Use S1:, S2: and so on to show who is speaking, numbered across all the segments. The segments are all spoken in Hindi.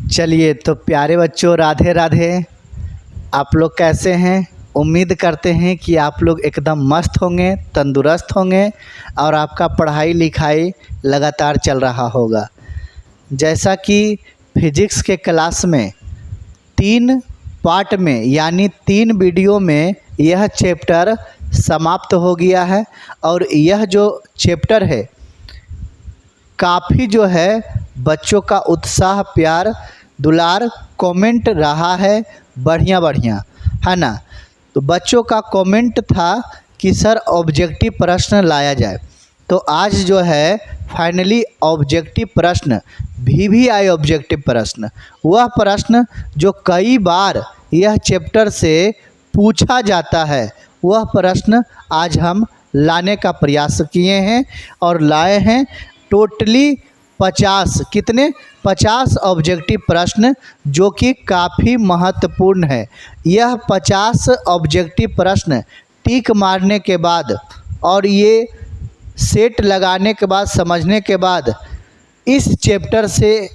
S1: चलिए तो प्यारे बच्चों, राधे राधे। आप लोग कैसे हैं? उम्मीद करते हैं कि आप लोग एकदम मस्त होंगे, तंदुरुस्त होंगे और आपका पढ़ाई लिखाई लगातार चल रहा होगा। जैसा कि फिजिक्स के क्लास में 3 पार्ट में यानी 3 वीडियो में यह चैप्टर समाप्त हो गया है और यह जो चैप्टर है काफ़ी जो है बच्चों का उत्साह, प्यार, दुलार, कमेंट रहा है बढ़िया है ना। तो बच्चों का कमेंट था कि सर ऑब्जेक्टिव प्रश्न लाया जाए, तो आज जो है फाइनली ऑब्जेक्टिव प्रश्न VVI ऑब्जेक्टिव प्रश्न, वह प्रश्न जो कई बार यह चैप्टर से पूछा जाता है, वह प्रश्न आज हम लाने का प्रयास किए हैं और लाए हैं। टोटली 50 ऑब्जेक्टिव प्रश्न जो कि काफ़ी महत्वपूर्ण है। यह 50 ऑब्जेक्टिव प्रश्न टिक मारने के बाद और ये सेट लगाने के बाद, समझने के बाद इस चैप्टर से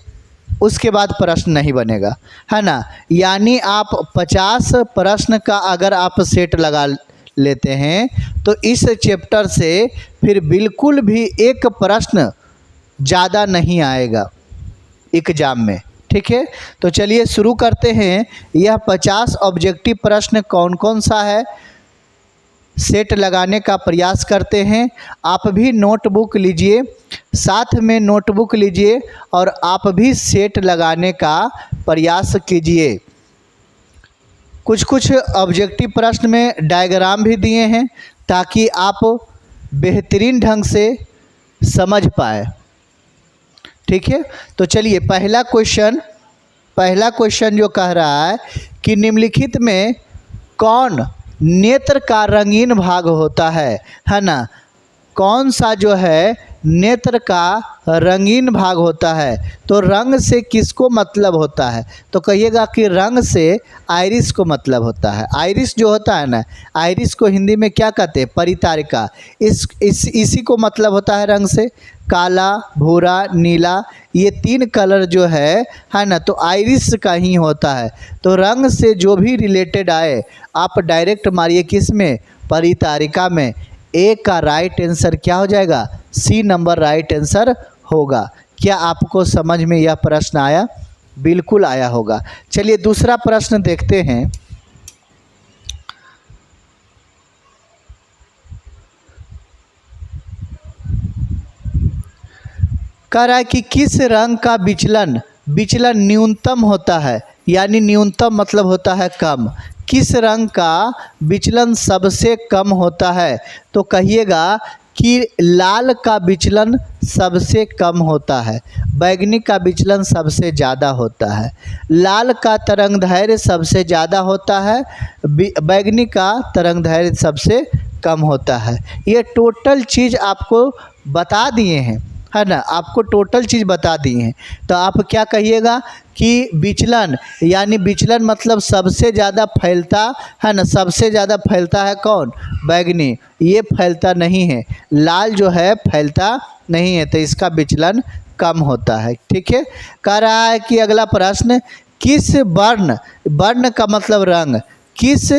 S1: उसके बाद प्रश्न नहीं बनेगा, है ना। यानी आप 50 प्रश्न का अगर आप सेट लगा लेते हैं तो इस चैप्टर से फिर बिल्कुल भी एक प्रश्न ज़्यादा नहीं आएगा एग्जाम में, ठीक है। तो चलिए शुरू करते हैं। यह 50 ऑब्जेक्टिव प्रश्न कौन कौन सा है, सेट लगाने का प्रयास करते हैं। आप भी नोटबुक लीजिए, साथ में नोटबुक लीजिए और आप भी सेट लगाने का प्रयास कीजिए। कुछ ऑब्जेक्टिव प्रश्न में डायग्राम भी दिए हैं ताकि आप बेहतरीन ढंग से समझ पाए, ठीक है। तो चलिए पहला क्वेश्चन जो कह रहा है कि निम्नलिखित में कौन नेत्र का रंगीन भाग होता है ना। कौन सा जो है नेत्र का रंगीन भाग होता है, तो रंग से किसको मतलब होता है, तो कहिएगा कि रंग से आइरिस को मतलब होता है। आइरिस जो होता है ना, आइरिस को हिंदी में क्या कहते हैं, परितारिका। इसी को मतलब होता है रंग से। काला, भूरा, नीला, ये 3 कलर जो है ना, तो आइरिस का ही होता है। तो रंग से जो भी रिलेटेड आए आप डायरेक्ट मारिए किस में, परितारिका में। ए का राइट आंसर क्या हो जाएगा, सी नंबर राइट आंसर होगा। क्या आपको समझ में यह प्रश्न आया? बिल्कुल आया होगा। चलिए दूसरा प्रश्न देखते हैं। कह रहा है कि किस रंग का विचलन न्यूनतम होता है, यानी न्यूनतम मतलब होता है कम। किस रंग का विचलन सबसे कम होता है, तो कहिएगा कि लाल का विचलन सबसे कम होता है, बैंगनी का विचलन सबसे ज़्यादा होता है, लाल का तरंगदैर्घ्य सबसे ज़्यादा होता है, बैंगनी का तरंगदैर्घ्य सबसे कम होता है। ये टोटल चीज़ आपको बता दिए हैं, है ना, आपको टोटल चीज़ बता दिए हैं। तो आप क्या कहिएगा कि विचलन, यानी विचलन मतलब सबसे ज़्यादा फैलता है ना, सबसे ज़्यादा फैलता है कौन, बैंगनी। ये फैलता नहीं है, लाल जो है फैलता नहीं है, तो इसका विचलन कम होता है, ठीक है। कह रहा है कि अगला प्रश्न, किस वर्ण का मतलब रंग, किस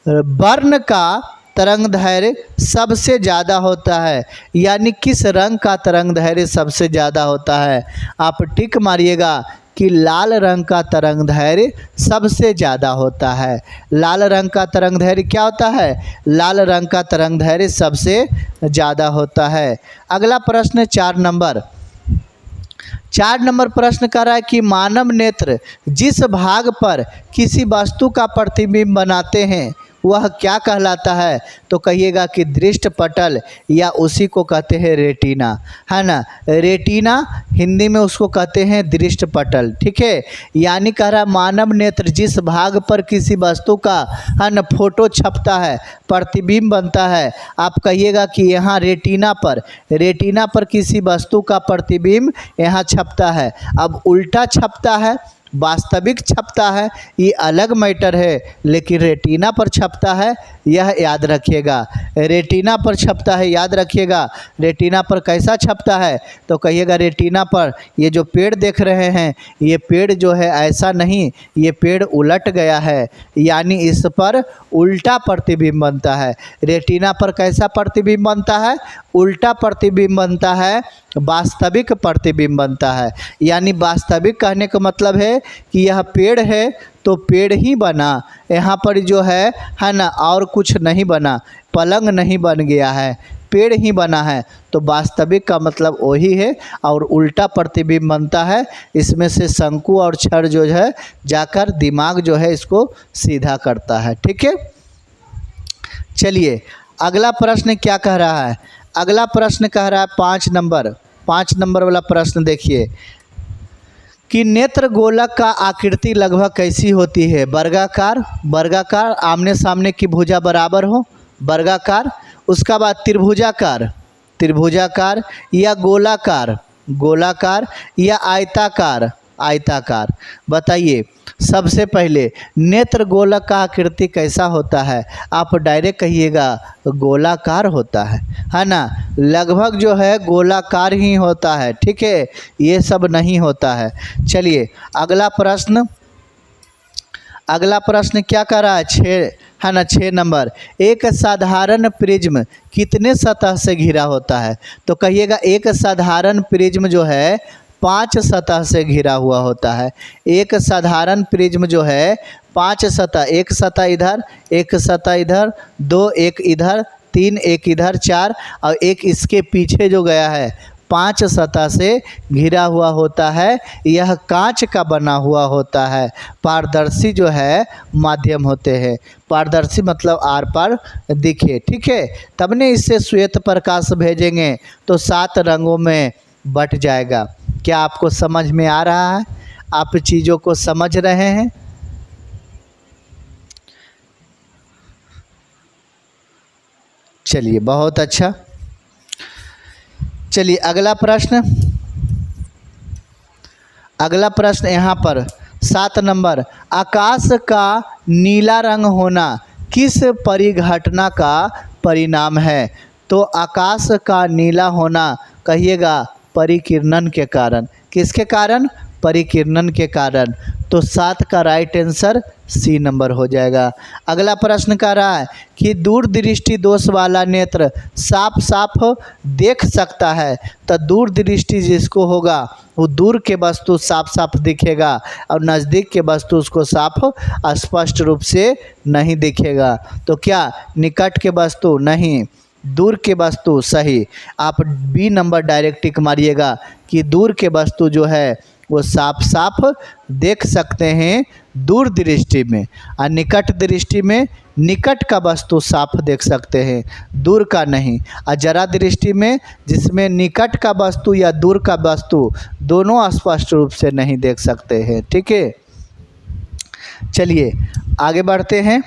S1: वर्ण का तरंगदैर्घ्य सबसे ज़्यादा होता है, यानी किस रंग का तरंगदैर्घ्य सबसे ज़्यादा होता है। आप टिक मारिएगा कि लाल रंग का तरंगदैर्घ्य सबसे ज़्यादा होता है। लाल रंग का तरंगदैर्घ्य क्या होता है, लाल रंग का तरंगदैर्घ्य सबसे ज़्यादा होता है। अगला प्रश्न 4 नंबर प्रश्न कर रहा है कि मानव नेत्र जिस भाग पर किसी वस्तु का प्रतिबिंब बनाते हैं वह क्या कहलाता है, तो कहिएगा कि दृष्टिपटल, या उसी को कहते हैं रेटिना, है ना। रेटिना हिंदी में उसको कहते हैं दृष्टिपटल, ठीक है। यानी कह रहा मानव नेत्र जिस भाग पर किसी वस्तु का है ना फोटो छपता है, प्रतिबिंब बनता है, आप कहिएगा कि यहाँ रेटिना पर किसी वस्तु का प्रतिबिंब यहाँ छपता है। अब उल्टा छपता है, वास्तविक छपता है, ये अलग मैटर है, लेकिन रेटिना पर छपता है, यह याद रखिएगा। रेटिना पर छपता है, याद रखिएगा। रेटिना पर कैसा छपता है तो कहिएगा रेटिना पर ये जो पेड़ देख रहे हैं ये पेड़ जो है ऐसा नहीं, ये पेड़ उलट गया है, यानी इस पर उल्टा प्रतिबिंब बनता है। रेटिना पर कैसा प्रतिबिंब बनता है? उल्टा प्रतिबिंब बनता है, वास्तविक प्रतिबिंब बनता है। यानी वास्तविक कहने का मतलब है कि यह पेड़ है तो पेड़ ही बना, यहाँ पर जो है ना, और कुछ नहीं बना, पलंग नहीं बन गया है, पेड़ ही बना है। तो वास्तविक का मतलब वही है, और उल्टा प्रतिबिंब बनता है, इसमें से शंकु और छड़ जो है जाकर दिमाग जो है इसको सीधा करता है। ठीक है, चलिए अगला प्रश्न क्या कह रहा है? अगला प्रश्न कह रहा है 5 नंबर वाला प्रश्न देखिए कि नेत्र गोलक का आकृति लगभग कैसी होती है? वर्गाकार, वर्गाकार, आमने सामने की भुजा बराबर हो, वर्गाकार। उसका बाद त्रिभुजाकार, त्रिभुजाकार, या गोलाकार, गोलाकार, या आयताकार, आयताकार। बताइए सबसे पहले नेत्र गोलक का आकृति कैसा होता है? आप डायरेक्ट कहिएगा गोलाकार होता है ना। लगभग जो है गोलाकार ही होता है। ठीक है, ये सब नहीं होता है। चलिए अगला प्रश्न, अगला प्रश्न क्या कर रहा है? 6 है ना, 6 नंबर। एक साधारण प्रिज्म कितने सतह से घिरा होता है? तो कहिएगा एक साधारण प्रिज्म जो है 5 सतह से घिरा हुआ होता है। एक साधारण प्रिज्म जो है 5 सतह, एक सतह इधर, एक सतह इधर, 2 एक इधर, 3 एक इधर, 4 और एक इसके पीछे जो गया है, 5 सतह से घिरा हुआ होता है। यह कांच का बना हुआ होता है। पारदर्शी जो है माध्यम होते हैं। पारदर्शी मतलब आर पार दिखे। ठीक है, तब ने इससे श्वेत प्रकाश भेजेंगे तो 7 रंगों में बट जाएगा। क्या आपको समझ में आ रहा है? आप चीज़ों को समझ रहे हैं? चलिए बहुत अच्छा। चलिए अगला प्रश्न, अगला प्रश्न यहाँ पर 7 नंबर। आकाश का नीला रंग होना किस परिघटना का परिणाम है? तो आकाश का नीला होना कहिएगा परिकिरणन के कारण। किसके कारण? परिकिरणन के कारण। तो 7 का राइट आंसर सी नंबर हो जाएगा। अगला प्रश्न कह रहा है कि दूरदृष्टि दोष वाला नेत्र साफ साफ देख सकता है। तो दूरदृष्टि जिसको होगा वो दूर के वस्तु साफ साफ दिखेगा और नज़दीक के वस्तु उसको साफ स्पष्ट रूप से नहीं दिखेगा। तो क्या निकट के वस्तु? नहीं, दूर के वस्तु सही। आप बी नंबर डायरेक्ट टिक मारिएगा कि दूर के वस्तु जो है वो साफ साफ देख सकते हैं दूर दृष्टि में, और निकट दृष्टि में निकट का वस्तु साफ देख सकते हैं, दूर का नहीं। और जरा दृष्टि में जिसमें निकट का वस्तु या दूर का वस्तु दोनों स्पष्ट रूप से नहीं देख सकते हैं। ठीक है, चलिए आगे बढ़ते हैं।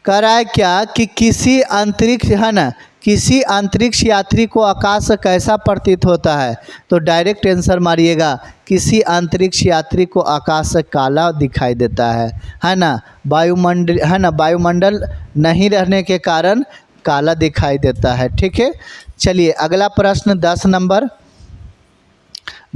S1: कह रहा है क्या कि किसी अंतरिक्ष है ना, किसी अंतरिक्ष यात्री को आकाश कैसा प्रतीत होता है? तो डायरेक्ट आंसर मारिएगा किसी अंतरिक्ष यात्री को आकाश काला दिखाई देता है ना। वायुमंडल है ना, वायुमंडल नहीं रहने के कारण काला दिखाई देता है। ठीक है, चलिए अगला प्रश्न 10 नंबर,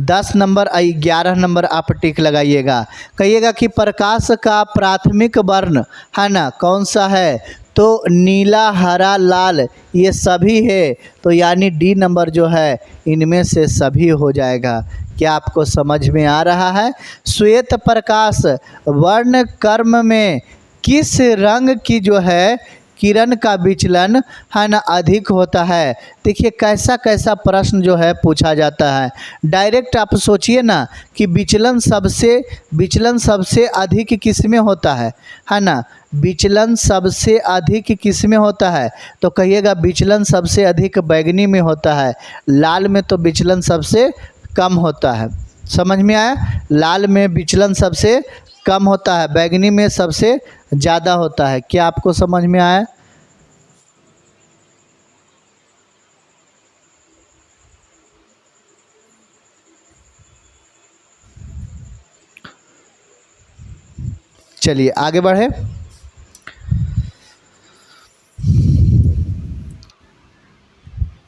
S1: 10 नंबर 11 नंबर आप टिक लगाइएगा। कहिएगा कि प्रकाश का प्राथमिक वर्ण है ना कौन सा है? तो नीला, हरा, लाल ये सभी है। तो यानी डी नंबर जो है इनमें से सभी हो जाएगा। क्या आपको समझ में आ रहा है? श्वेत प्रकाश वर्ण क्रम में किस रंग की जो है किरण का विचलन है ना अधिक होता है? देखिए कैसा कैसा प्रश्न जो है पूछा जाता है। डायरेक्ट आप सोचिए ना कि विचलन सबसे अधिक किस में होता है ना। विचलन सबसे अधिक किस में होता है? तो कहिएगा विचलन सबसे अधिक बैगनी में होता है। लाल में तो विचलन सबसे कम होता है। समझ में आया? लाल में विचलन सबसे कम होता है, बैगनी में सबसे ज़्यादा होता है। क्या आपको समझ में आया? चलिए आगे बढ़े।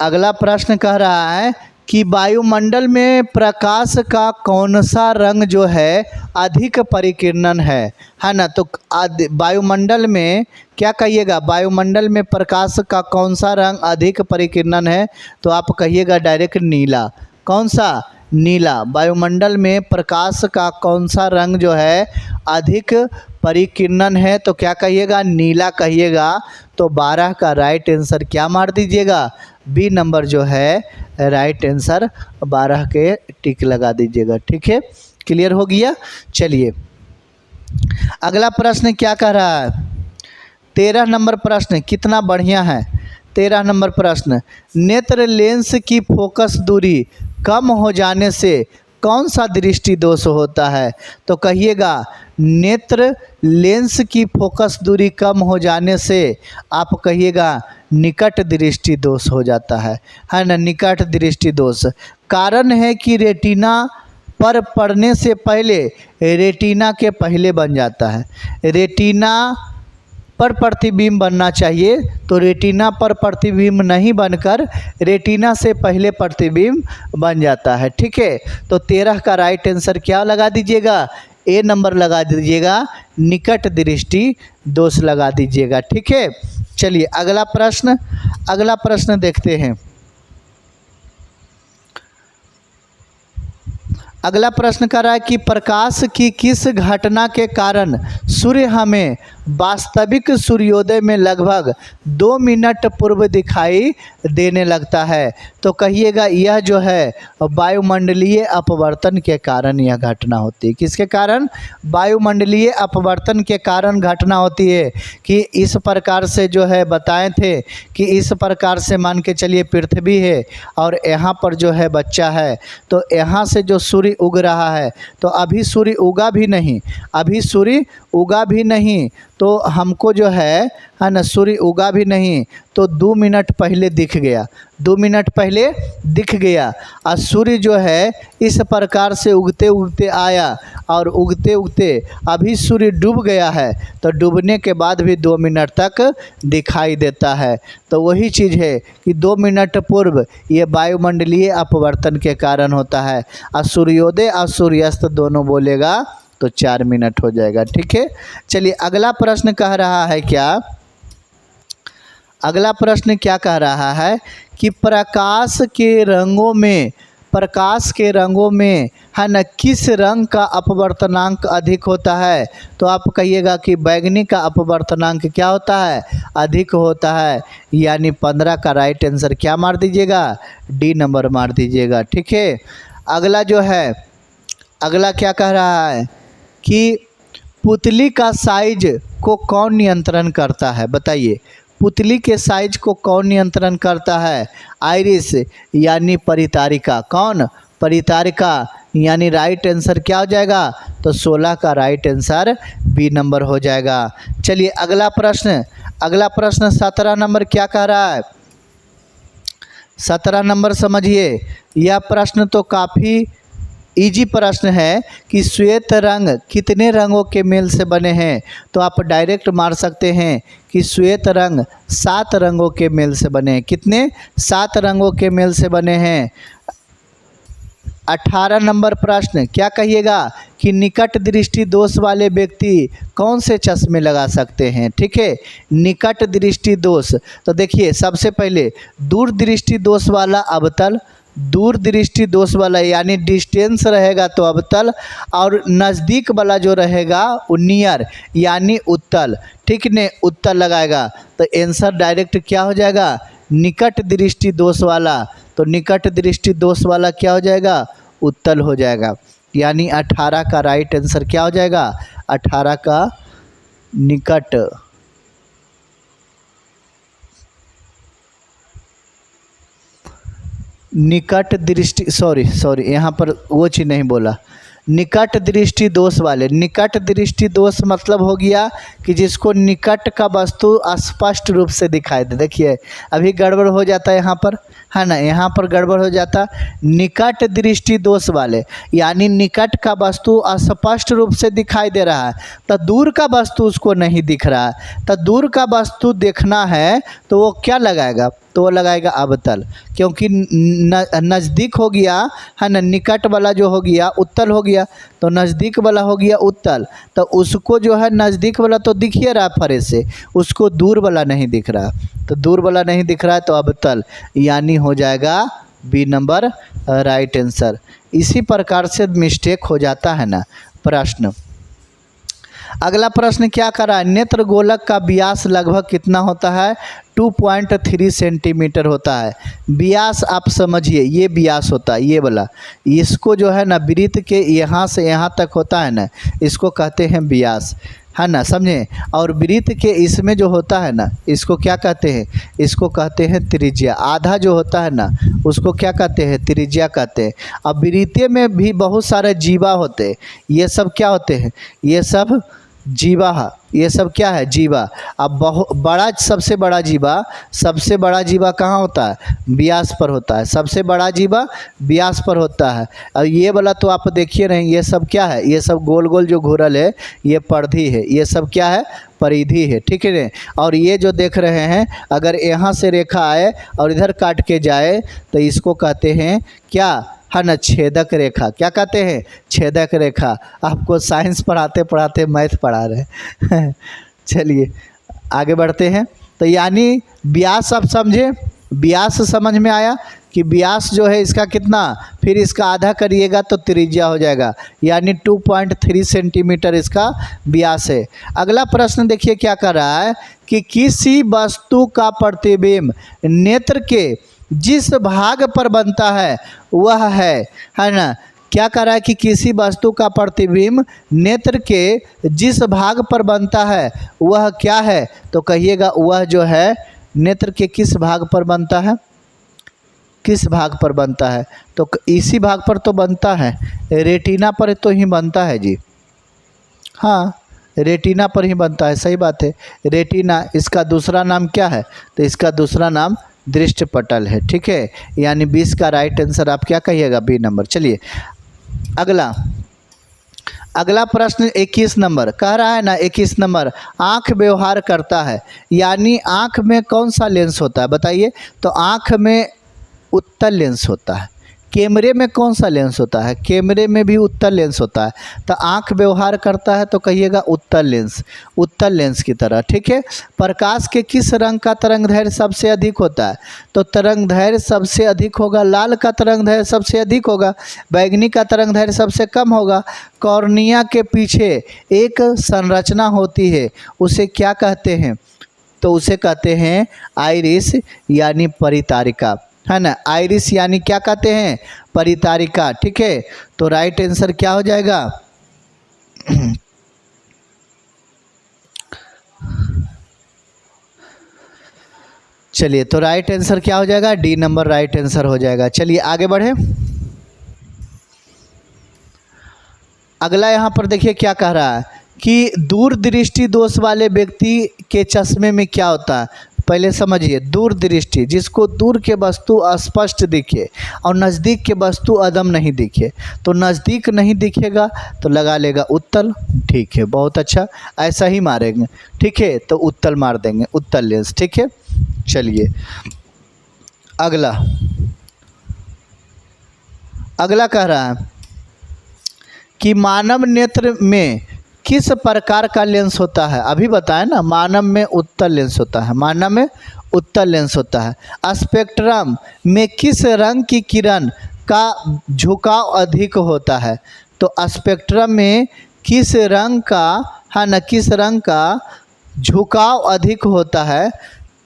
S1: अगला प्रश्न कह रहा है कि वायुमंडल में प्रकाश का कौन सा रंग जो है अधिक परिकीर्णन है ना। तो वायुमंडल में क्या कहिएगा, वायुमंडल में प्रकाश का कौन सा रंग अधिक परिकीर्णन है, तो आप कहिएगा डायरेक्ट नीला। कौन सा? नीला। वायुमंडल में प्रकाश का कौन सा रंग जो है अधिक परिकीर्णन है, तो क्या कहिएगा, नीला कहिएगा। तो 12 का राइट आंसर क्या मार दीजिएगा, बी नंबर जो है राइट आंसर 12 के टिक लगा दीजिएगा। ठीक है, क्लियर हो गया। चलिए अगला प्रश्न क्या कह रहा है, 13 नंबर प्रश्न, कितना बढ़िया है। 13 नंबर प्रश्न, नेत्र लेंस की फोकस दूरी कम हो जाने से कौन सा दृष्टि दोष होता है, तो कहिएगा नेत्र लेंस की फोकस दूरी कम हो जाने से आप कहिएगा निकट दृष्टि दोष हो जाता है ना, निकट दृष्टि दोष। कारण है कि रेटिना पर पड़ने से पहले, रेटिना के पहले बन जाता है। रेटिना पर प्रतिबिंब बनना चाहिए, तो रेटिना पर प्रतिबिंब नहीं बनकर रेटिना से पहले प्रतिबिंब बन जाता है। ठीक है, तो 13 का राइट आंसर क्या लगा दीजिएगा, ए नंबर लगा दीजिएगा, निकट दृष्टि दोष लगा दीजिएगा। ठीक है, चलिए अगला प्रश्न देखते हैं। अगला प्रश्न कर रहा है कि प्रकाश की किस घटना के कारण सूर्य हमें वास्तविक सूर्योदय में लगभग 2 मिनट पूर्व दिखाई देने लगता है, तो कहिएगा यह जो है वायुमंडलीय अपवर्तन के कारण यह घटना होती है। किसके कारण? वायुमंडलीय अपवर्तन के कारण घटना होती है। कि इस प्रकार से जो है बताए थे कि इस प्रकार से मान के चलिए पृथ्वी है और यहाँ पर जो है बच्चा है, तो यहाँ से जो सूर्य उग रहा है, तो अभी सूर्य उगा भी नहीं, तो हमको जो है ना सूर्य उगा भी नहीं, तो 2 मिनट पहले दिख गया, 2 मिनट पहले दिख गया। और सूर्य जो है इस प्रकार से उगते उगते आया और उगते उगते अभी सूर्य डूब गया है, तो डूबने के बाद भी 2 मिनट तक दिखाई देता है। तो वही चीज़ है कि 2 मिनट पूर्व ये वायुमंडलीय अपवर्तन के कारण होता है। और सूर्योदय और सूर्यास्त दोनों बोलेगा तो 4 मिनट हो जाएगा। ठीक है, चलिए अगला प्रश्न कह रहा है क्या, अगला प्रश्न क्या कह रहा है कि प्रकाश के रंगों में है ना किस रंग का अपवर्तनांक अधिक होता है, तो आप कहिएगा कि बैंगनी का अपवर्तनांक क्या होता है, अधिक होता है। यानी 15 का राइट आंसर क्या मार दीजिएगा, डी नंबर मार दीजिएगा। ठीक है, अगला जो है, अगला क्या कह रहा है कि पुतली का साइज को कौन नियंत्रण करता है, बताइए पुतली के साइज को कौन नियंत्रण करता है, आइरिस यानी परितारिका। कौन? परितारिका। यानी राइट आंसर क्या हो जाएगा, तो 16 का राइट आंसर बी नंबर हो जाएगा। चलिए अगला प्रश्न 17 नंबर क्या कह रहा है, 17 नंबर समझिए। यह प्रश्न तो काफ़ी इजी प्रश्न है कि श्वेत रंग कितने रंगों के मेल से बने हैं, तो आप डायरेक्ट मार सकते हैं कि श्वेत रंग 7 रंगों के मेल से बने हैं। कितने? 7 रंगों के मेल से बने हैं। 18 नंबर प्रश्न क्या कहिएगा कि निकट दृष्टि दोष वाले व्यक्ति कौन से चश्मे लगा सकते हैं। ठीक है, निकट दृष्टि दोष, तो देखिए सबसे पहले दूर दृष्टि दोष वाला अवतल, दूर दृष्टि दोष वाला यानी डिस्टेंस रहेगा तो अवतल, और नज़दीक वाला जो रहेगा वो नियर यानी उत्तल। ठीक ने, उत्तल लगाएगा तो आंसर डायरेक्ट क्या हो जाएगा, निकट दृष्टि दोष वाला। तो निकट दृष्टि दोष वाला क्या हो जाएगा, उत्तल हो जाएगा। यानी 18 का राइट आंसर क्या हो जाएगा, 18 का निकट दृष्टि, सॉरी यहाँ पर वो चीज़ नहीं बोला, निकट दृष्टि दोष वाले। निकट दृष्टि दोष मतलब हो गया कि जिसको निकट का वस्तु स्पष्ट रूप से दिखाई दे। देखिए अभी गड़बड़ हो जाता है यहाँ पर, है ना, यहाँ पर गड़बड़ हो जाता। निकट दृष्टि दोष वाले यानी निकट का वस्तु स्पष्ट रूप से दिखाई दे रहा है, तो दूर का वस्तु उसको नहीं दिख रहा है। तो दूर का वस्तु देखना है तो वो क्या लगाएगा, तो वो लगाएगा अवतल, क्योंकि नज़दीक हो गया है ना, निकट वाला जो हो गया उत्तल हो गया, तो नज़दीक वाला हो गया उत्तल। तो उसको जो है नज़दीक वाला तो दिख ही रहा फरे से, उसको दूर वाला नहीं दिख रहा, तो दूर वाला नहीं दिख रहा है तो अवतल, यानी हो जाएगा बी नंबर राइट आंसर। इसी प्रकार से मिस्टेक हो जाता है ना प्रश्न। अगला प्रश्न क्या कर रहा है, नेत्र गोलक का व्यास लगभग कितना होता है, 2.3 सेंटीमीटर होता है। व्यास आप समझिए, ये व्यास होता है ये वाला, इसको जो है ना वृत्त के यहाँ से यहाँ तक होता है ना, इसको कहते हैं व्यास, है ना, समझे। और वृत्त के इसमें जो होता है ना, इसको क्या कहते हैं, इसको कहते हैं त्रिज्या। आधा जो होता है ना उसको क्या कहते हैं, त्रिज्या कहते हैं। अब वृत्त में भी बहुत सारे जीवा होते हैं, ये सब क्या होते हैं, ये सब जीवा, ये सब क्या है, जीवा। अब बहुत बड़ा, सबसे बड़ा जीवा कहाँ होता है, व्यास पर होता है। सबसे बड़ा जीवा व्यास पर होता है। और ये वाला तो आप देखिए रहे, ये सब क्या है, ये सब गोल गोल जो घूरल है ये परिधि है, ये सब क्या है, परिधि है, ठीक है न। और ये जो देख रहे हैं, अगर यहाँ से रेखा आए और इधर काट के जाए तो इसको कहते हैं क्या, है ना, छेदक रेखा। क्या कहते हैं, छेदक रेखा। आपको साइंस पढ़ाते पढ़ाते मैथ पढ़ा रहे हैं। चलिए आगे बढ़ते हैं। तो यानी व्यास आप समझे, व्यास समझ में आया कि व्यास जो है इसका कितना, फिर इसका आधा करिएगा तो त्रिज्या हो जाएगा, यानी 2.3 सेंटीमीटर इसका व्यास है। अगला प्रश्न देखिए क्या कर रहा है कि किसी वस्तु का प्रतिबिंब नेत्र के जिस भाग पर बनता है वह है ना, क्या कर रहा है कि किसी वस्तु का प्रतिबिंब नेत्र के जिस भाग पर बनता है वह क्या है, तो कहिएगा वह जो है नेत्र के किस भाग पर बनता है, किस भाग पर बनता है, तो इसी भाग पर तो बनता है, रेटिना पर तो ही बनता है जी। हाँ, रेटिना पर ही बनता है, सही बात है, रेटिना। इसका दूसरा नाम क्या है, तो इसका दूसरा नाम दृष्टिपटल है, ठीक है। यानी 20 का राइट आंसर आप क्या कहिएगा, बी नंबर। चलिए अगला प्रश्न 21 नंबर कह रहा है ना, 21 नंबर, आँख व्यवहार करता है, यानी आँख में कौन सा लेंस होता है बताइए, तो आँख में उत्तल लेंस होता है। कैमरे में कौन सा लेंस होता है, कैमरे में भी उत्तल लेंस होता है। तो आँख व्यवहार करता है तो कहिएगा उत्तल लेंस, उत्तल लेंस की तरह, ठीक है। प्रकाश के किस रंग का तरंगदैर्घ्य सबसे अधिक होता है, तो तरंगदैर्घ्य सबसे अधिक होगा, लाल का तरंगदैर्घ्य सबसे अधिक होगा, बैगनी का तरंगदैर्घ्य सबसे कम होगा। कॉर्निया के पीछे एक संरचना होती है, उसे क्या कहते हैं, तो उसे कहते हैं आइरिस यानी परितारिका, है ना। आइरिस यानी क्या कहते हैं, परितारिका, ठीक है। तो राइट आंसर क्या हो जाएगा, चलिए तो राइट आंसर क्या हो जाएगा, डी नंबर राइट आंसर हो जाएगा। चलिए आगे बढ़े। अगला यहाँ पर देखिए क्या कह रहा है कि दूरदृष्टि दोष वाले व्यक्ति के चश्मे में क्या होता है। पहले समझिए, दूरदृष्टि जिसको दूर के वस्तु स्पष्ट दिखे और नज़दीक के वस्तु अदम नहीं दिखे, तो नज़दीक नहीं दिखेगा तो लगा लेगा उत्तल, ठीक है, बहुत अच्छा, ऐसा ही मारेंगे, ठीक है, तो उत्तल मार देंगे, उत्तल लेंस, ठीक है। चलिए अगला कह रहा है कि मानव नेत्र में किस प्रकार का लेंस होता है, अभी बताएं ना, मानव में उत्तल लेंस होता है, मानव में उत्तल लेंस होता है। स्पेक्ट्रम में किस रंग की किरण का झुकाव अधिक होता है, तो स्पेक्ट्रम में किस रंग का, है ना, किस रंग का झुकाव अधिक होता है,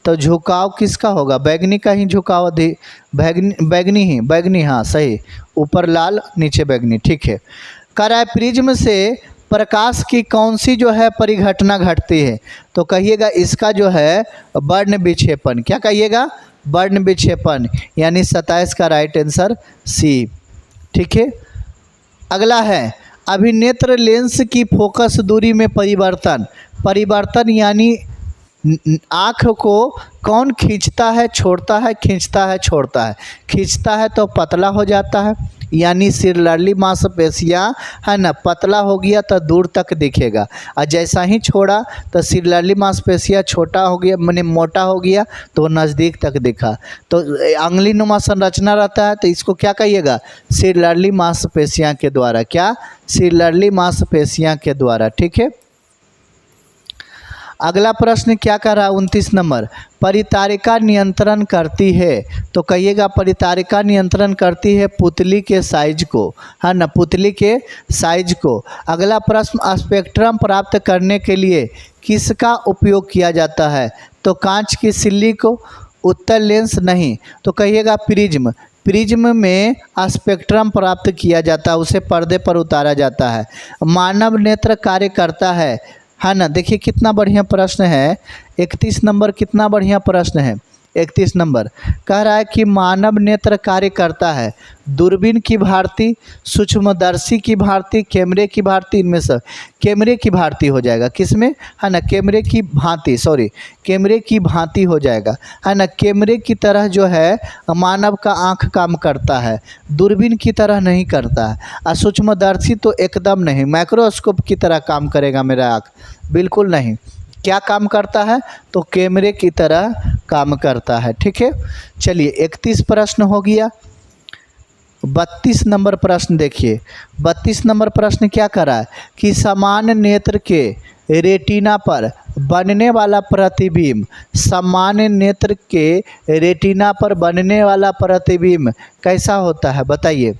S1: तो झुकाव किसका होगा, बैगनी का ही झुकाव अधिक, बैगनी, हाँ सही, ऊपर लाल नीचे बैगनी, ठीक है। कह रहा है प्रिज्म से प्रकाश की कौन सी जो है परिघटना घटती है, तो कहिएगा इसका जो है वर्ण विक्षेपण, क्या कहिएगा, वर्ण विक्षेपण, यानी 27 का राइट आंसर सी, ठीक है। अगला है अभिनेत्र लेंस की फोकस दूरी में परिवर्तन यानी आँख को कौन खींचता है छोड़ता है, खींचता है छोड़ता है। खींचता है तो पतला हो जाता है, यानी सिरलर्ली मांसपेशियाँ है ना, पतला हो गया तो दूर तक दिखेगा, और जैसा ही छोड़ा तो सिरलर्ली मांसपेशियाँ छोटा हो गया, माने मोटा हो गया तो नज़दीक तक दिखा। तो अंगुली नुमा संरचना रहता है, तो इसको क्या कहिएगा, सिरलर्ली मांसपेशियाँ के द्वारा। क्या, सिरलर्ली मांसपेशियाँ के द्वारा। ठीक है। अगला प्रश्न क्या कर रहा है, 29 नंबर, परितारिका नियंत्रण करती है, तो कहिएगा परितारिका नियंत्रण करती है पुतली के साइज को, है ना, पुतली के साइज को। अगला प्रश्न, स्पेक्ट्रम प्राप्त करने के लिए किसका उपयोग किया जाता है, तो कांच की सिल्ली को, उत्तल लेंस नहीं, तो कहिएगा प्रिज्म। प्रिज्म में स्पेक्ट्रम प्राप्त किया जाता है, उसे पर्दे पर उतारा जाता है। मानव नेत्र कार्य करता है ना। देखिए कितना बढ़िया प्रश्न है, 31 नंबर, कितना बढ़िया प्रश्न है। 31 नंबर कह रहा है कि मानव नेत्र कार्य करता है दूरबीन की भांति, सूक्ष्मदर्शी की भांति, कैमरे की भांति, इनमें से कैमरे की भांति हो जाएगा, किसमें, है ना, कैमरे की भांति, सॉरी कैमरे की भांति हो जाएगा, है ना। कैमरे की तरह जो है मानव का आँख काम करता है, दूरबीन की तरह नहीं करता है, और सूक्ष्मदर्शी तो एकदम नहीं, माइक्रोस्कोप की तरह काम करेगा मेरा आँख, बिल्कुल नहीं। क्या काम करता है, तो कैमरे की तरह काम करता है। ठीक है। चलिए 31 प्रश्न हो गया। 32 नंबर प्रश्न देखिए, 32 नंबर प्रश्न क्या कर रहा है कि समान नेत्र के रेटिना पर बनने वाला प्रतिबिंब, सामान्य नेत्र के रेटिना पर बनने वाला प्रतिबिंब कैसा होता है, बताइए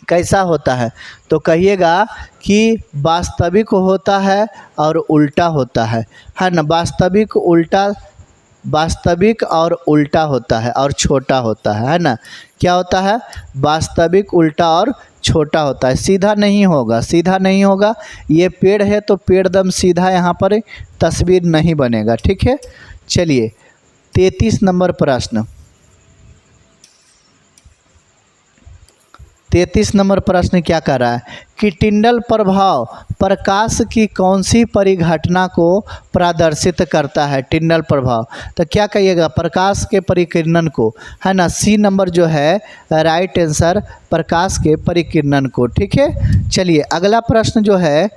S1: कैसा होता है, तो कहिएगा कि वास्तविक होता है और उल्टा होता है ना। वास्तविक और उल्टा होता है और छोटा होता है ना। क्या होता है, वास्तविक, उल्टा और छोटा होता है। सीधा नहीं होगा, सीधा नहीं होगा। ये पेड़ है तो पेड़ दम सीधा यहाँ पर तस्वीर नहीं बनेगा। ठीक है। चलिए 33 नंबर प्रश्न, 33 नंबर प्रश्न क्या कर रहा है कि टिंडल प्रभाव प्रकाश की कौन सी परिघटना को प्रदर्शित करता है। टिंडल प्रभाव, तो क्या कहिएगा, प्रकाश के परिकिरणन को, है ना। सी नंबर जो है राइट आंसर, प्रकाश के परिकिरणन को। ठीक है। चलिए अगला प्रश्न जो है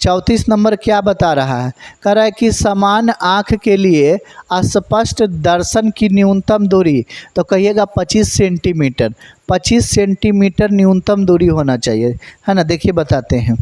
S1: 34 नंबर क्या बता रहा है, कह रहा है कि समान आँख के लिए स्पष्ट दर्शन की न्यूनतम दूरी, तो कहिएगा 25 सेंटीमीटर। 25 सेंटीमीटर न्यूनतम दूरी होना चाहिए, है ना। देखिए बताते हैं,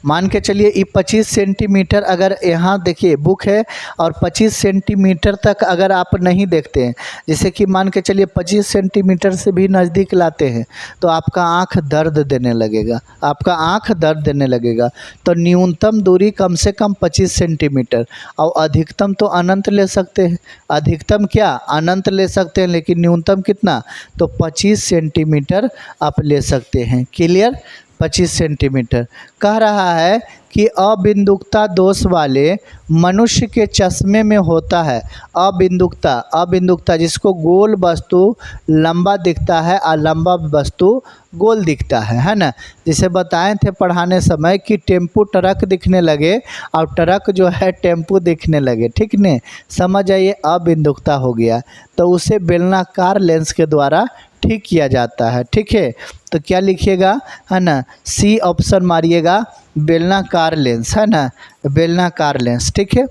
S1: मान के चलिए ये 25 सेंटीमीटर, अगर यहाँ देखिए बुक है और 25 सेंटीमीटर तक अगर आप नहीं देखते हैं, जैसे कि मान के चलिए 25 सेंटीमीटर से भी नज़दीक लाते हैं, तो आपका आँख दर्द देने लगेगा, आपका आँख दर्द देने लगेगा। तो न्यूनतम दूरी कम से कम 25 सेंटीमीटर, और अधिकतम तो अनंत ले सकते हैं, अधिकतम क्या अनंत ले सकते हैं, लेकिन न्यूनतम कितना, तो 25 सेंटीमीटर आप ले सकते हैं। Clear, 25 centimetre. कह रहा है कि अबिंदुकता दोष वाले मनुष्य के चश्मे में होता है अबिंदुकता, जिसको गोल वस्तु लंबा दिखता है और लंबा वस्तु गोल दिखता है ना। जिसे बताए थे पढ़ाने समय कि टेम्पू ट्रक दिखने लगे और ट्रक जो है टेम्पू दिखने लगे, ठीक ने, समझ आइए अबिंदुकता हो गया। तो उसे बेलनाकार लेंस के द्वारा ठीक किया जाता है। ठीक है, तो क्या लिखिएगा, है ना, सी ऑप्शन मारिएगा, बेलनाकार लेंस, है ना, बेलनाकार लेंस। ठीक है।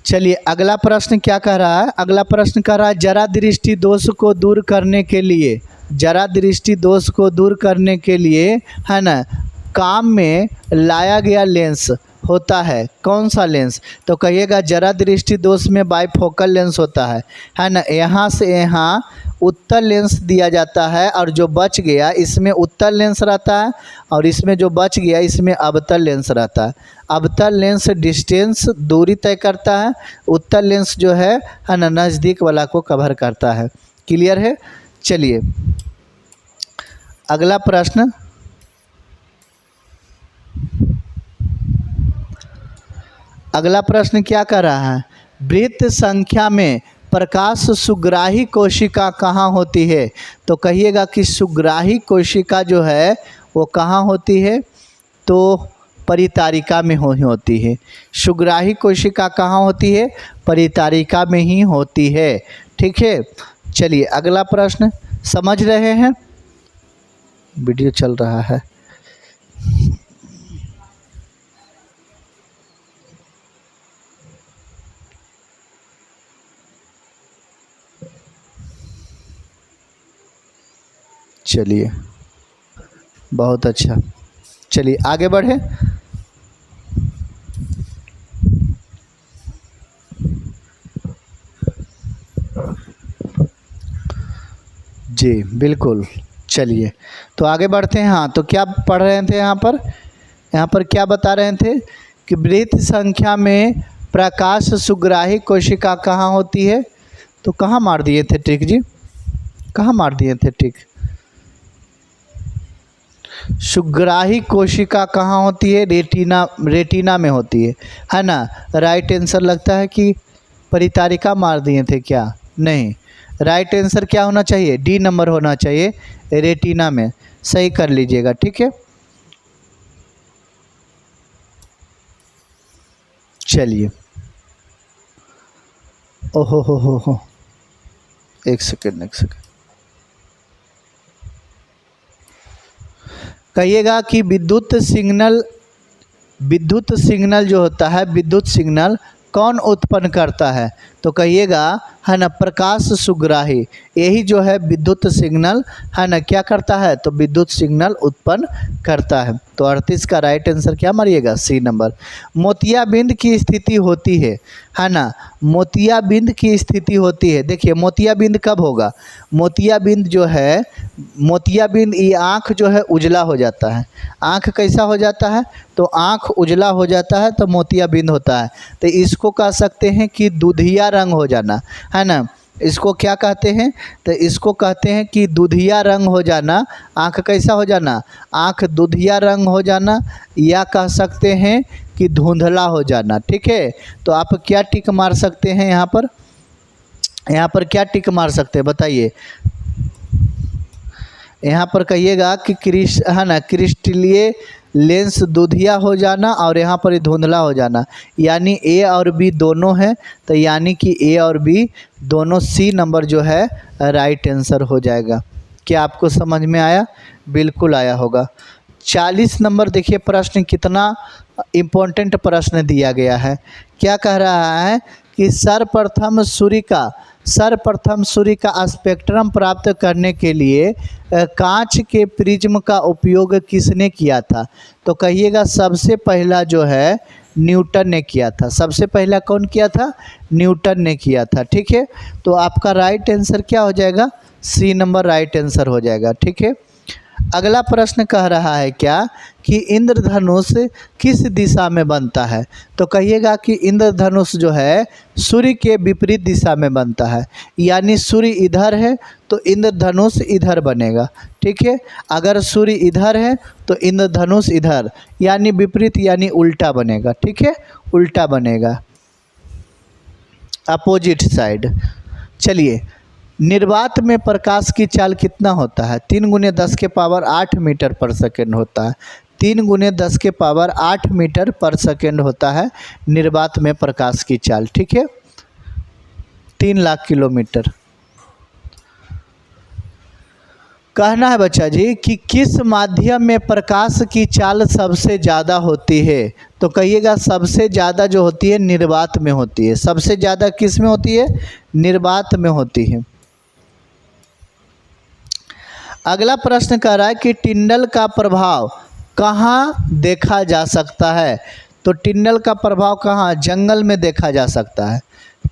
S1: चलिए अगला प्रश्न क्या कह रहा है, अगला प्रश्न कह रहा है जरा दृष्टि दोष को दूर करने के लिए, जरा दृष्टि दोष को दूर करने के लिए, है ना, काम में लाया गया लेंस होता है कौन सा लेंस, तो कहिएगा जरा दृष्टि दोष में बाइफोकल लेंस होता है ना। यहाँ से यहाँ उत्तल लेंस दिया जाता है और जो बच गया इसमें उत्तल लेंस रहता है और इसमें जो बच गया इसमें अवतल लेंस रहता है। अवतल लेंस डिस्टेंस दूरी तय करता है, उत्तल लेंस जो है ना नज़दीक वाला को कवर करता है। क्लियर है। चलिए अगला प्रश्न, अगला प्रश्न क्या कर रहा है, वृत्त संख्या में प्रकाश सुग्राही कोशिका कहाँ होती है? तो कहिएगा कि सुग्राही कोशिका जो है वो कहाँ होती है? तो परितारिका में होती है। सुग्राही कोशिका कहाँ होती है? परितारिका में ही होती है। ठीक है, चलिए अगला प्रश्न समझ रहे हैं? वीडियो चल रहा है। चलिए बहुत अच्छा, चलिए आगे बढ़े। जी बिल्कुल, चलिए तो आगे बढ़ते हैं। हाँ, तो क्या पढ़ रहे थे यहाँ पर? यहाँ पर क्या बता रहे थे कि वृत्त संख्या में प्रकाश सुग्राही कोशिका कहाँ होती है? तो कहाँ मार दिए थे टिक जी? कहाँ मार दिए थे टिक? सुग्राही कोशिका कहाँ होती है? रेटिना में होती है ना? राइट आंसर लगता है कि परितारिका मार दिए थे क्या? नहीं, राइट आंसर क्या होना चाहिए? डी नंबर होना चाहिए, रेटिना में। सही कर लीजिएगा, ठीक है। चलिए, ओहो हो, एक सेकेंड कहिएगा कि विद्युत सिग्नल जो होता है, विद्युत सिग्नल कौन उत्पन्न करता है? तो कहिएगा है ना, प्रकाश सुग्राही, यही जो है विद्युत सिग्नल है ना, क्या करता है? तो विद्युत सिग्नल उत्पन्न करता है। तो 38 का राइट आंसर क्या मारिएगा? सी नंबर। मोतियाबिंद की स्थिति होती है ना? मोतियाबिंद की स्थिति होती है। देखिए मोतियाबिंद कब होगा? मोतियाबिंद जो है, मोतियाबिंद ये आँख जो है उजला हो जाता है। आँख कैसा हो जाता है? तो आँख उजला हो जाता है तो मोतियाबिंद होता है। तो इसको कह सकते हैं कि दूधिया रंग हो जाना, है ना? इसको क्या कहते हैं? तो इसको कहते हैं कि दूधिया रंग हो जाना। आँख कैसा हो जाना? आँख दूधिया रंग हो जाना, या कह सकते हैं कि धुंधला हो जाना। ठीक है, तो आप क्या टिक मार सकते हैं यहाँ पर? यहाँ पर क्या टिक मार सकते हैं बताइए? यहाँ पर कहिएगा कि क्रिस्टलीय लेंस दूधिया हो जाना, और यहाँ पर धुंधला हो जाना, यानी ए और बी दोनों है। तो यानी कि ए और बी दोनों, सी नंबर जो है राइट आंसर हो जाएगा। क्या आपको समझ में आया? बिल्कुल आया होगा। 40 नंबर देखिए, प्रश्न कितना इम्पोर्टेंट प्रश्न दिया गया है। क्या कह रहा है कि सर्वप्रथम सूर्य का स्पेक्ट्रम प्राप्त करने के लिए कांच के प्रिज्म का उपयोग किसने किया था? तो कहिएगा सबसे पहला जो है न्यूटन ने किया था। सबसे पहला कौन किया था? न्यूटन ने किया था। ठीक है, तो आपका राइट आंसर क्या हो जाएगा? सी नंबर राइट आंसर हो जाएगा। ठीक है, अगला प्रश्न कह रहा है क्या कि इंद्रधनुष किस दिशा में बनता है? तो कहिएगा कि इंद्रधनुष जो है सूर्य के विपरीत दिशा में बनता है, यानी सूर्य इधर है तो इंद्रधनुष इधर बनेगा। ठीक है, अगर सूर्य इधर है तो इंद्रधनुष इधर, यानी विपरीत, यानी उल्टा बनेगा। ठीक है, उल्टा बनेगा, अपोजिट साइड। चलिए, निर्वात में प्रकाश की चाल कितना होता है? 3 × 10 के पावर 8 मीटर पर सेकेंड होता है। 3 × 10 के पावर 8 मीटर पर सेकेंड होता है निर्वात में प्रकाश की चाल। ठीक है, 3 लाख किलोमीटर। कहना है बच्चा जी कि किस माध्यम में प्रकाश की चाल सबसे ज़्यादा होती है? तो कहिएगा सबसे ज़्यादा जो होती है निर्वात में होती है। सबसे ज़्यादा किस में होती है? निर्वात में होती है। अगला प्रश्न कह रहा है कि टिंडल का प्रभाव कहाँ देखा जा सकता है? तो टिंडल का प्रभाव कहाँ? जंगल में देखा जा सकता है।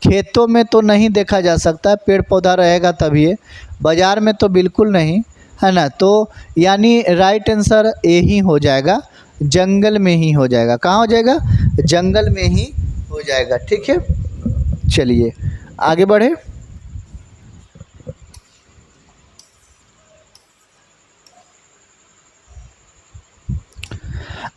S1: खेतों में तो नहीं देखा जा सकता है, पेड़ पौधा रहेगा तभी है। बाज़ार में तो बिल्कुल नहीं, है ना? तो यानी राइट आंसर ए ही हो जाएगा, जंगल में ही हो जाएगा। कहाँ हो जाएगा? जंगल में ही हो जाएगा। ठीक है, चलिए आगे बढ़े।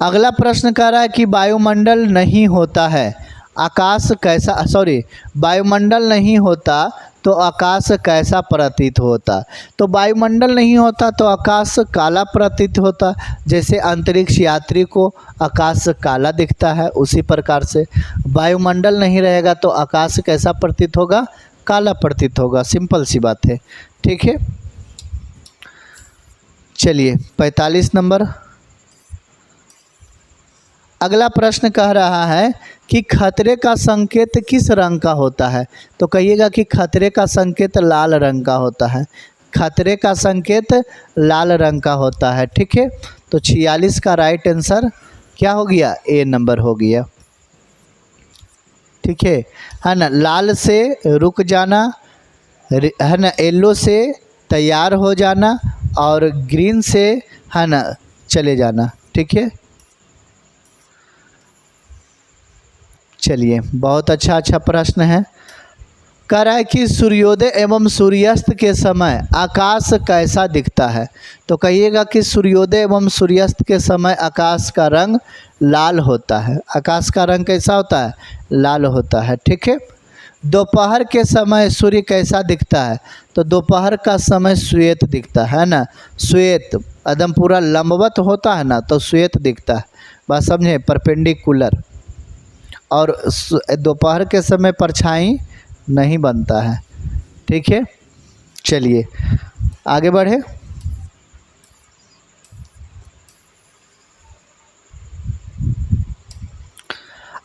S1: अगला प्रश्न कह रहा है कि वायुमंडल नहीं होता है। आकाश कैसा, सॉरी, वायुमंडल नहीं होता तो आकाश कैसा प्रतीत होता। तो वायुमंडल नहीं होता तो आकाश काला प्रतीत होता। जैसे अंतरिक्ष यात्री को आकाश काला दिखता है, उसी प्रकार से वायुमंडल नहीं रहेगा तो आकाश कैसा प्रतीत होगा, काला प्रतीत होगा। सिंपल सी बात है, ठीक है। चलिए 45 नंबर। अगला प्रश्न कह रहा है कि खतरे का संकेत किस रंग का होता है। तो कहिएगा कि खतरे का संकेत लाल रंग का होता है। खतरे का संकेत लाल रंग का होता है, ठीक है। तो 46 का राइट आंसर क्या हो गया, ए नंबर हो गया, ठीक है ना। लाल से रुक जाना है ना, येलो से तैयार हो जाना और ग्रीन से है ना चले जाना, ठीक है। चलिए बहुत अच्छा प्रश्न है। कह रहा है कि सूर्योदय एवं सूर्यास्त के समय आकाश कैसा दिखता है। तो कहिएगा कि सूर्योदय एवं सूर्यास्त के समय आकाश का रंग लाल होता है। आकाश का रंग कैसा होता है, लाल होता है, ठीक है। दोपहर के समय सूर्य कैसा दिखता है। तो दोपहर का समय श्वेत दिखता है ना, श्वेत एकदम पूरा लंबवत होता है ना, तो श्वेत दिखता है, बात समझे, परपेंडिकुलर। और दोपहर के समय परछाई नहीं बनता है, ठीक है। चलिए आगे बढ़े।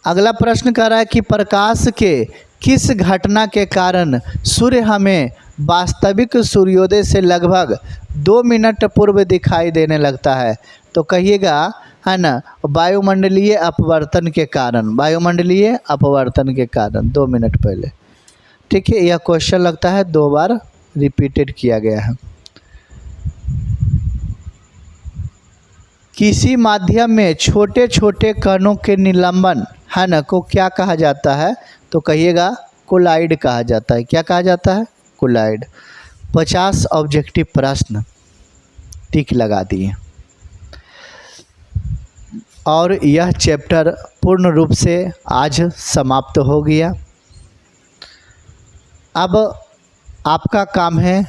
S1: अगला प्रश्न कह रहा है कि प्रकाश के किस घटना के कारण सूर्य हमें वास्तविक सूर्योदय से लगभग 2 मिनट पूर्व दिखाई देने लगता है। तो कहिएगा है ना, वायुमंडलीय अपवर्तन के कारण, वायुमंडलीय अपवर्तन के कारण 2 मिनट पहले, ठीक है। यह क्वेश्चन लगता है 2 बार रिपीटेड किया गया है। किसी माध्यम में छोटे छोटे कणों के निलंबन है ना को क्या कहा जाता है। तो कहिएगा कोलाइड कहा जाता है। क्या कहा जाता है, कोलाइड। 50 ऑब्जेक्टिव प्रश्न टिक लगा दिए और यह चैप्टर पूर्ण रूप से आज समाप्त हो गया। अब आपका काम है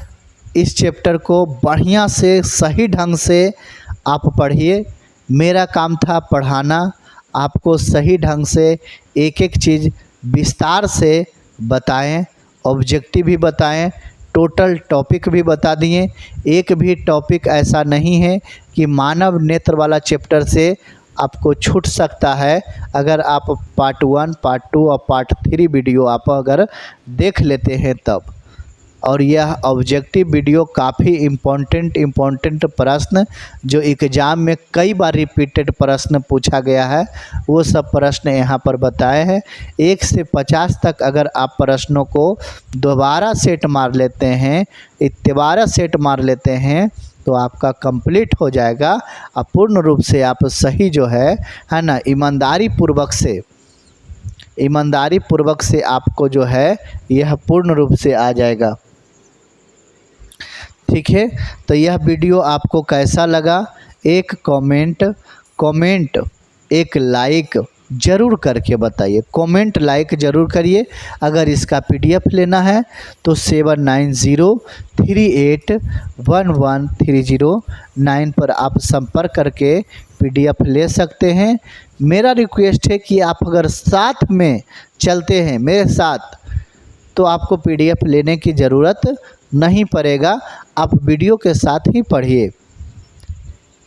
S1: इस चैप्टर को बढ़िया से सही ढंग से आप पढ़िए। मेरा काम था पढ़ाना, आपको सही ढंग से एक एक चीज़ विस्तार से बताएं, ऑब्जेक्टिव भी बताएं, टोटल टॉपिक भी बता दिए। एक भी टॉपिक ऐसा नहीं है कि मानव नेत्र वाला चैप्टर से आपको छूट सकता है। अगर आप पार्ट 1, पार्ट 2 और पार्ट 3 वीडियो आप अगर देख लेते हैं तब। और यह ऑब्जेक्टिव वीडियो काफ़ी इम्पोर्टेंट प्रश्न जो एग्ज़ाम में कई बार रिपीटेड प्रश्न पूछा गया है, वो सब प्रश्न यहाँ पर बताए हैं। 1 से 50 तक अगर आप प्रश्नों को दोबारा सेट मार लेते हैं, दोबारा सेट मार लेते हैं तो आपका कंप्लीट हो जाएगा। और पूर्ण रूप से आप सही जो है ना, ईमानदारी पूर्वक से आपको जो है यह पूर्ण रूप से आ जाएगा, ठीक है। तो यह वीडियो आपको कैसा लगा, एक कमेंट एक लाइक ज़रूर करके बताइए। कमेंट लाइक ज़रूर करिए। अगर इसका PDF लेना है तो 7903811309 पर आप संपर्क करके PDF ले सकते हैं। मेरा रिक्वेस्ट है कि आप अगर साथ में चलते हैं मेरे साथ तो आपको PDF लेने की ज़रूरत नहीं पड़ेगा, आप वीडियो के साथ ही पढ़िए,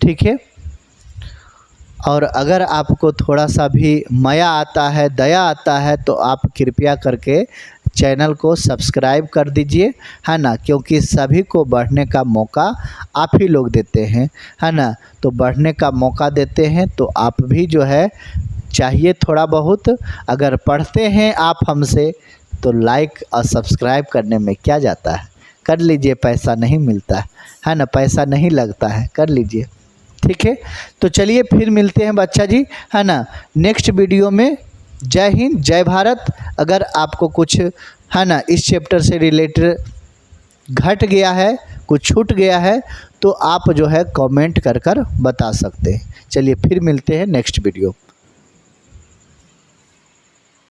S1: ठीक है। और अगर आपको थोड़ा सा भी माया आता है, दया आता है, तो आप कृपया करके चैनल को सब्सक्राइब कर दीजिए, है ना, क्योंकि सभी को बढ़ने का मौका आप ही लोग देते हैं, है ना। तो बढ़ने का मौका देते हैं तो आप भी जो है चाहिए थोड़ा बहुत, अगर पढ़ते हैं आप हमसे तो लाइक और सब्सक्राइब करने में क्या जाता है, कर लीजिए, पैसा नहीं मिलता है ना, पैसा नहीं लगता है, कर लीजिए, ठीक है। तो चलिए फिर मिलते हैं बच्चा जी, है ना, नेक्स्ट वीडियो में। जय हिंद, जय भारत। अगर आपको कुछ है ना इस चैप्टर से रिलेटेड घट गया है, कुछ छूट गया है, तो आप जो है कमेंट कर बता सकते हैं। चलिए फिर मिलते हैं नेक्स्ट वीडियो।